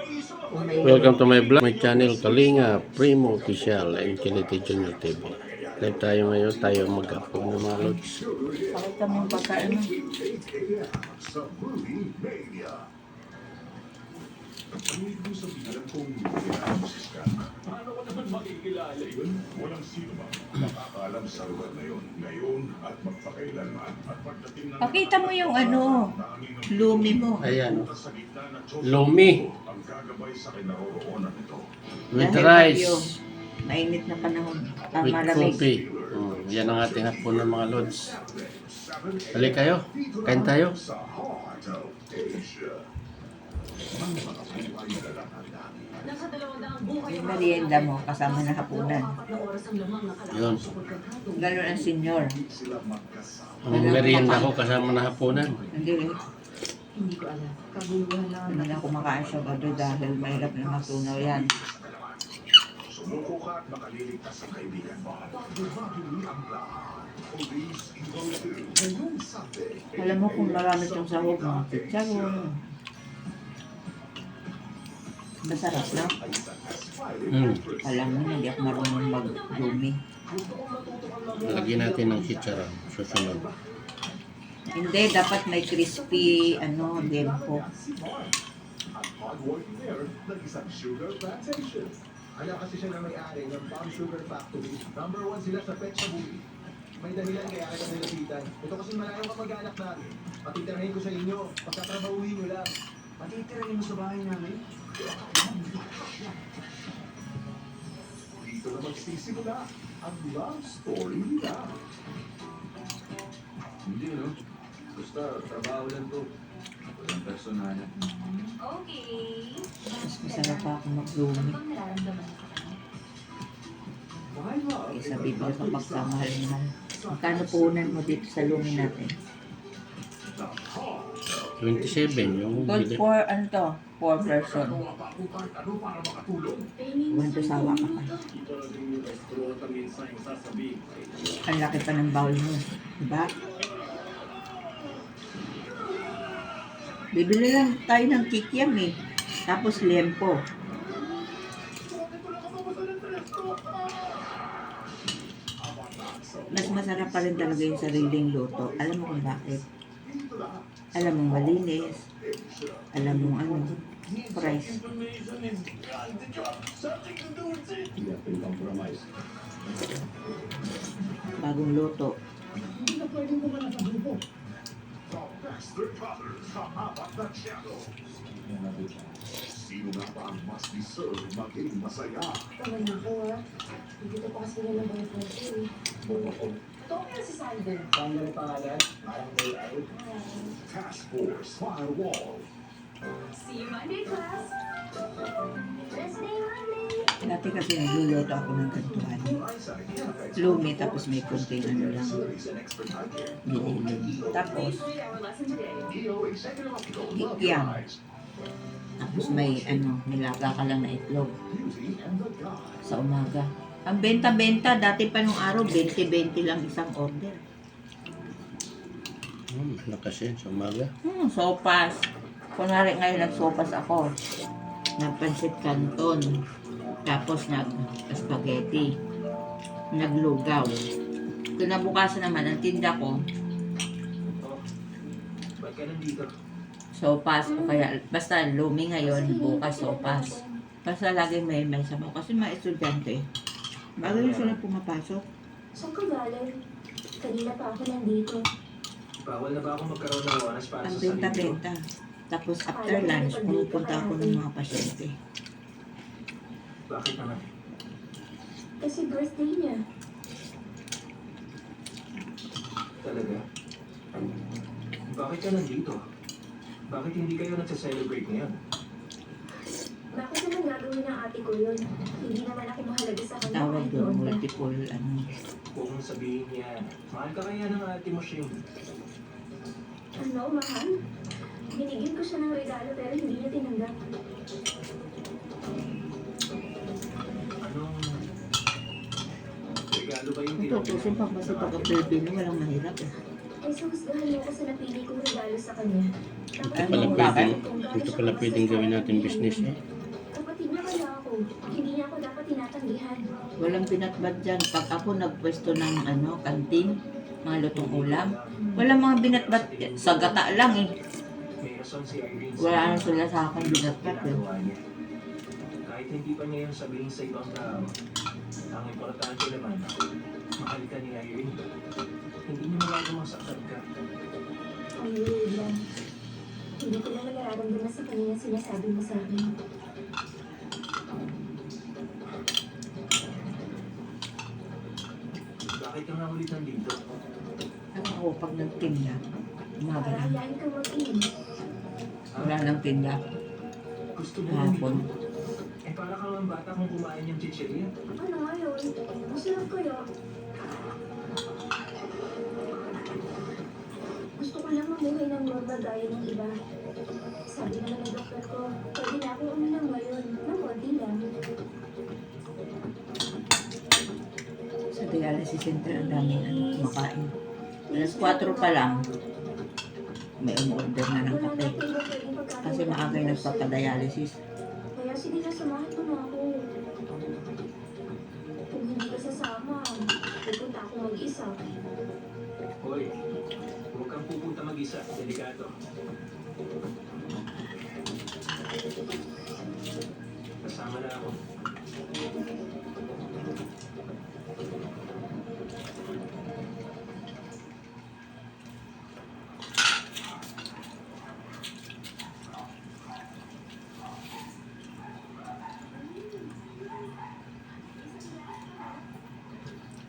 Kung may Welcome to my vlog, my channel Kalinga Primo Official and Kiliti Junior TV. Live tayo ngayon, tayo mag-upload ng mga lods. pakita mo yung pagkain mo. Paano ko naman makikilala yun? Walang sino ba nakakaalam sa lugar na yun ngayon at magpakailanman at pagdating ng Pakita mo yung lumi mo. Ayan, sa gitna ng Diyos lumi ang gagabay sa kinaroroonan nito. with Dahil rice, bagyo, mainit na panahon. with Malamig. coffee. Yan ang ating hapon ng mga lods. Hali kayo, kain tayo. Sa Heart of Asia. Yung merienda mo kasama na hapunan. Yun. Ganun ang senior. Ang merienda ko kasama na hapunan. Hindi na kumakain siya gado dahil mahirap na matunaw yan. Sumuko ka at makaliligtas ang kaibigan mo. Alam mo kung marami itong sahog, mga chicharon. Masarap na. Alam mo, hindi ako marunong mag-lumi. Lagyan natin ng chicharon, susunod. Hindi, dapat may crispy, lempo. Kaya kasi siya na may-ari ng Palm Sugar Factory. Number 1 sila sa Petsa Buli. May dahilan kaya kita nilapitan. Ito kasi malayo ka mag-anak namin. Patitirahin ko sa inyo. Pagkatrabahuhin nyo lang. Patitirahin mo sa bahay namin? Dito na magsisimula ang love story nila. Hindi, no? Basta, trabaho lang to. Walang personalan. Okay. Mas masarap pa ako mag-lumi. Ano bang nararamdaman sa kanya? Kaysa bibili ka pagkamahal mo. Magkano puhunan mo dito sa lumi natin? 27 yung Good bili. for, 4 person. Wanto sawa ka pa. Ang laki pa ng bowl mo. Diba? Bibili lang tayo ng kikiam eh. Tapos lempo. Mas masarap pa rin talaga yung sariling luto. Alam mo kung bakit? Alam mo malinis. Alam mo price. Bagong luto. Baxter Brothers sa apat na channel. Sino nga ba ang must deserve maging masaya? Tama na ako ah. Dito pa kasi nila ng boyfriend ko eh. Ito kaya si Simon. Paano yung pangalan? Parang may out. Task Force Firewall. See you Monday, class. Wednesday, Monday. Dati kasi nagluluto ako ng kantuan. Lumi tapos may konting lang. Giniling. Tapos, Our lesson today. kikiam. Tapos may nilaga ka lang na itlog. Sa umaga. Ang benta-benta, dati pa nung araw, 20-20 lang isang order. Lakas yan sa umaga. Sopas. Kunwari ngayon nagsopas ako. Nagpansit canton. Tapos nag-spaghetti. Naglugaw. Kinabukasan naman, ang tinda ko, Ba't ka nandito? sopas. O kaya, basta lumi ngayon, bukas sopas. Basta lagi may sabaw. Kasi mga estudyante, bago yung sila pumapasok. Saan ka galing? Kanina pa ako nandito. Bawal na ba ako magkaroon ng oras para Ang sa sarili ko? benta-benta. Tapos after lunch, pumupunta ako ng mga pasyente. Bakit naman? Kasi birthday niya. Talaga? Bakit ka nandito? Bakit hindi kayo nagsa-celebrate ngayon? Bakit naman gagawin ng ate ko yun? Hindi naman ako mahalaga sa kanya. Tawag kahit doon, noon pa. multiple, Huwag mong sabihin yan. Mahal ka kaya ng ate mo, Shin. Ano, mahal? Binigyan ko siya ng regalo pero hindi niya tinanggap. Anong... regalo ba yung Ito, tusin pag masipag ang Pilipino, walang mahirap eh. Ay, susgahan mo ko sa napili kong regalo sa kanya. Dapat Ano, Pala mo bakit? pwedeng, ito pala pwedeng gawin natin business. Hindi niya ako dapat tinatanggihan. Walang binatbat dyan. Pag ako nagpwesto ng kantin, mga lutong ulam, walang mga binatbat. Sa gata lang eh. May rason si Irene. Wala na sila sa akin binatbat eh. Ginagawa niya. Kahit hindi pa niya yung sabihin sa ibang tao, ang importante naman, mahal ka ni Irene. Hindi niya magagawang saktan ka. Ang weird lang. Hindi ko naman nararamdaman sa kanya yung sinasabi mo sa akin. Bakit ka nga ulit nandito? Ako pag nagtinda, umaga Para lang. hayaan kang mag-inis. Wala nang tinda. Gusto mo Hapon. Eh para kang ang bata kung kumain niyang chichirya. Ano nga yun? Masarap kaya? Gusto ko lang mamuhay ng normal gaya ng iba. Sabi naman ng doktor ko, pwede na akong uminom ngayon. Ng konti lang. Sa dialysis center, ang daming kumakain. Alas 4 pa lang, may umorder na ng Wala kape. na iba pwedeng pagkain. Kasi maaga yung nagpapadialysis. Kaya sige na, samahan mo na ako. Kung hindi ka sasama, pupunta ako mag-isa. Hoy, huwag kang pupunta mag-isa. Delikado. Kasama na ako.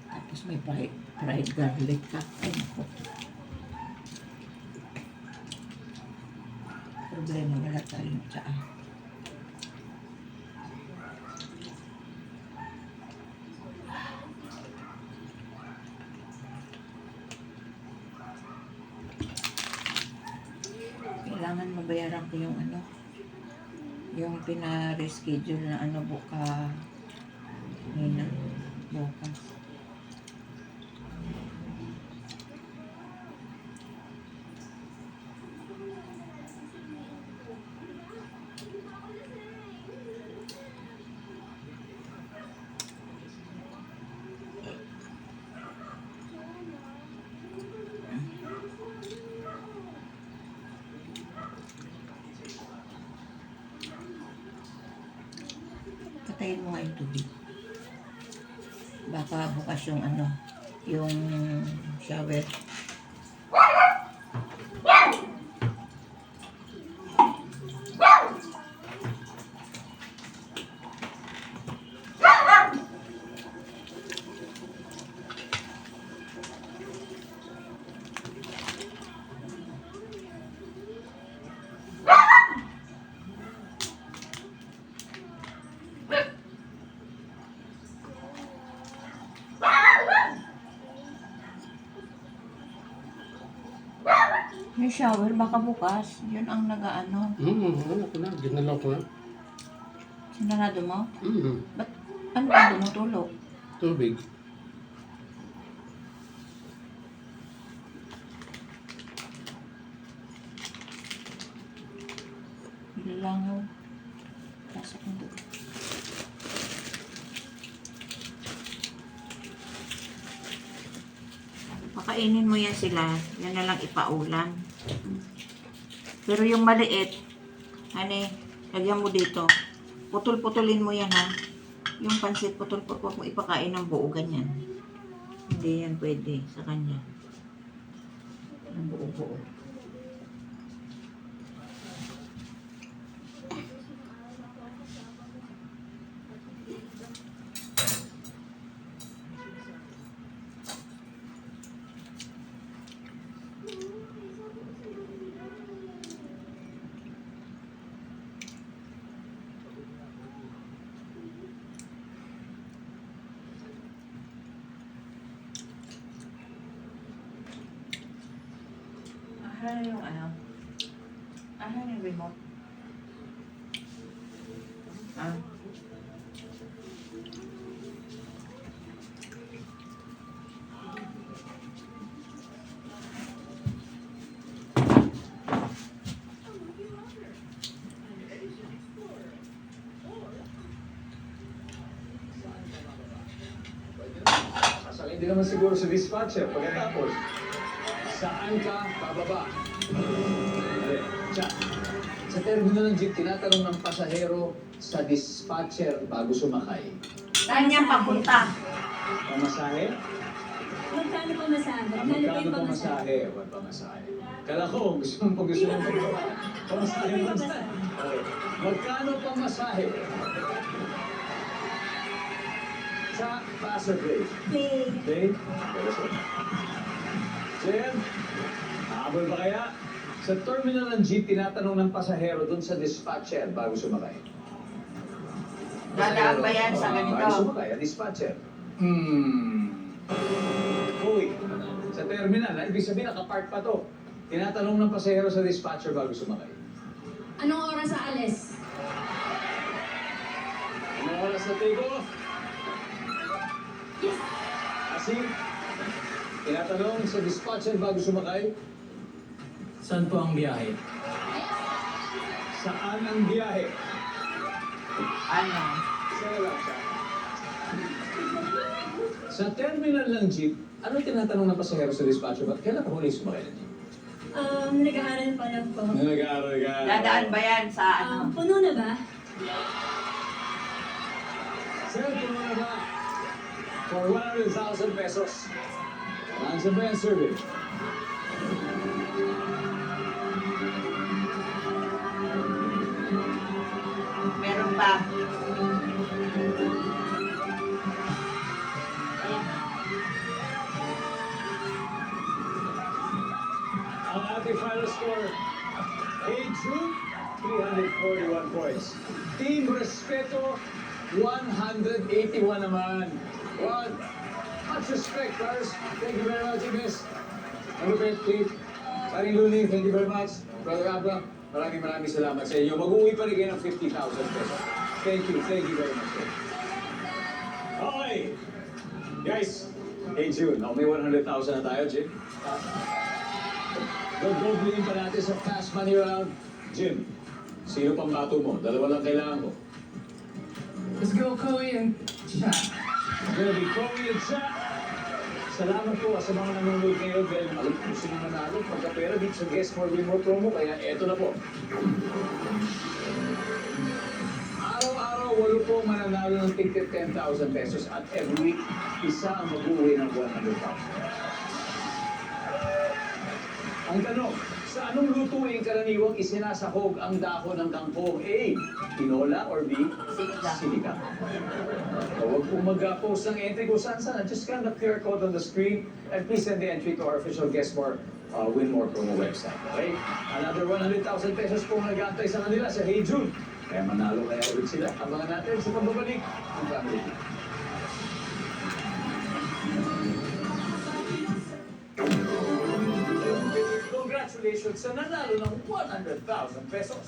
Tapos may fried garlic ka. Ay, naku. Problema, wala tayong tsaa. Kailangan mabayaran ko yung yung pina-reschedule na bukas. Bukas. Patayin mo nga yung tubig. Baka bukas yung yung shower. Yung shower, baka bukas. Yun ang nag-ano. Ano ko na, ginalaw ko na. Sinarado mo? Ba't ano ba tumutulo? Tubig. Langaw. Pasok mo doon. Pakainin mo yan sila. Yan na lang ipaulan. Pero yung maliit, lagyan mo dito. Putol-putulin mo yan ha. Yung pansit, putol-putul mo ipakain ng buo ganyan. Hindi yan pwede sa kanya. Ng buo-buo. Ahan yung ahan yung remote. hindi naman siguro sa dispatcher. Pagkatapos, saan ka bababa? Okay, siya. Sa terminal ng jeep, tinatanong ng pasahero sa dispatcher bago sumakay. Saan niya papunta? Pamasahe? Magkano pa masahe? Magkano pa Magkano yung pamasahe? pamasahe? O pamasahe. Kala ko, gusto mong pamasahe. Pamasahe mo na. Okay. Magkano pamasahe? Sa passenger. Pay. Okay? Jen, habol ba kaya? Sa terminal ng jeep, tinatanong ng pasahero dun sa dispatcher bago sumakay. Dadaan ba yan sa ganito? Bago sumakay, ang dispatcher. Uy, sa terminal, ibig sabihin nakapark pa to. Tinatanong ng pasahero sa dispatcher bago sumakay. Anong oras sa alis? Ano oras na take off? Yes. Kasi, tinatanong sa dispatcher bago sumakay, Saan po ang biyahe? saan ang biyahe? Ano? Isa na lang siya. Sa terminal ng jeep, ano tinatanong ng pasahero sa dispatcher? Ba't kailan ka huli sumakay ng jeep? Nag-aaral pa lang po. Nag-aaral ka. Dadaan ba yan sa ano? Puno na ba? Sir, puno na ba? For 100,000 pesos. Nandiyan ba yung survey? Meron pa. Ang ating final score, Hey Jude, 341 points. Team Respeto, 181 naman. What? Much respect, players. Thank you very much, Miss. Malupit, Pete. Paring Luni, thank you very much. Brother Abra, maraming salamat sa inyo. Mag-uwi pa rin kayo ng 50,000 pesos. Thank you very much. Sir. Okay. Guys, hey June, may 100,000 na tayo, Jim. Gagawin pa natin sa fast money round. Jim, sino pang bato mo? Dalawa lang kailangan ko. Let's go, Chloe and chat. Gonna be Chloe and Chat. Salamat po sa mga nanonood ngayon dahil alam ko sino manalo pagkapera dito sa Guess More Win More promo, kaya eto na po. Araw-araw, 8 po mananalo ng ticket 10,000 pesos at every week, isa ang mag-uwi ng 100,000. Ang tanong, sa anong lutuin karaniwang isinasahog ang dahon ng kangkong? A. Tinola or B. Sinigang. Sinigang. Huwag pong mag-post ng entry kung saan. Just scan the QR code on the screen and please send the entry to our official Guess More Win More promo website. Okay? Another 100,000 pesos pong nag-aantay sa kanila sa Hey Jude. Kaya manalo kaya ulit sila. Abangan natin sa pagbabalik ng Family Feud. Congratulations sa nanalo ng 100,000 pesos.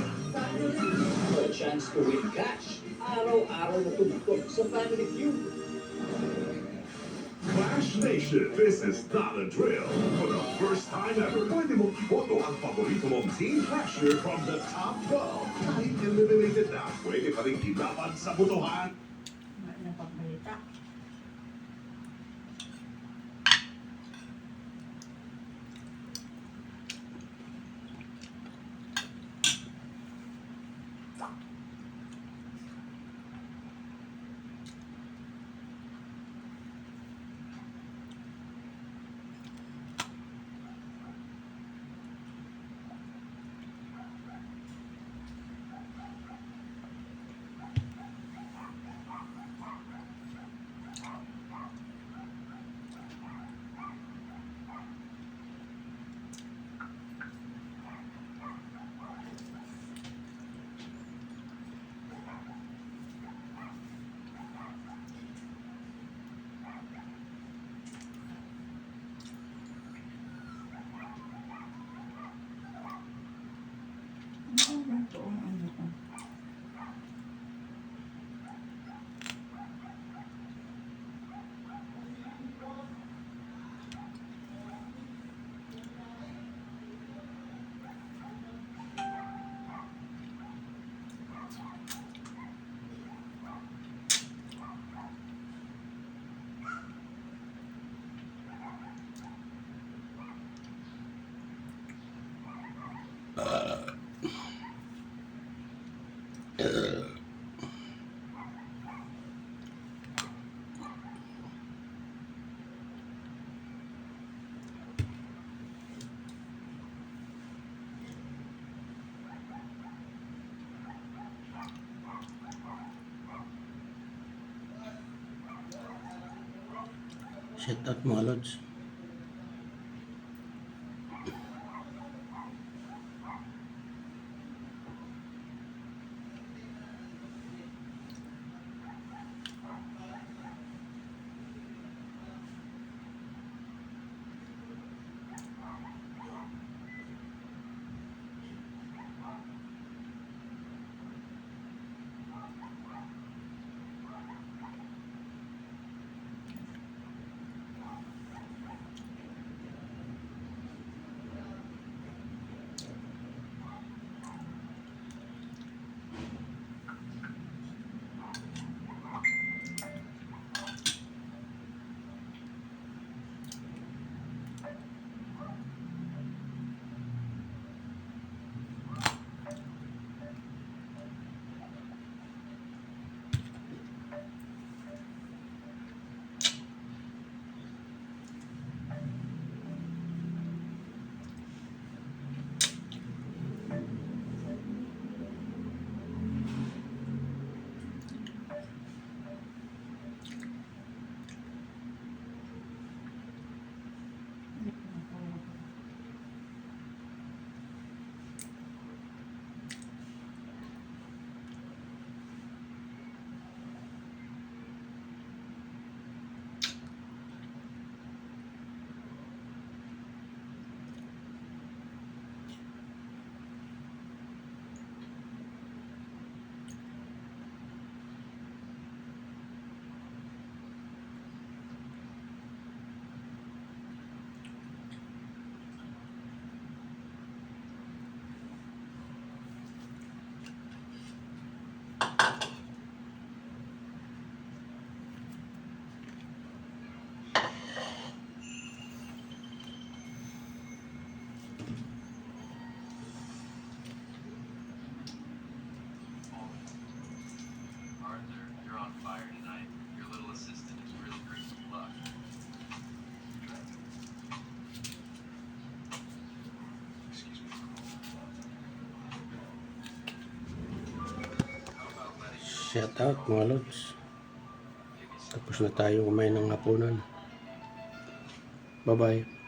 For a chance to win cash, araw-araw na tumutog sa Family Feud. Flash Nation, this is not a drill. For the first time ever, pwede mong iboto ang paborito mong team flasher from the top 12. Kahit eliminated na, pwede pa rin ilaban sa botohan. Ano pang balita? Shout out mga lods. Arthur, you're on fire tonight. Your little assistant is really bringing you luck. Excuse me. How about letting Shout out mga lods. Tapos na tayo kumain ng hapunan. Bye bye.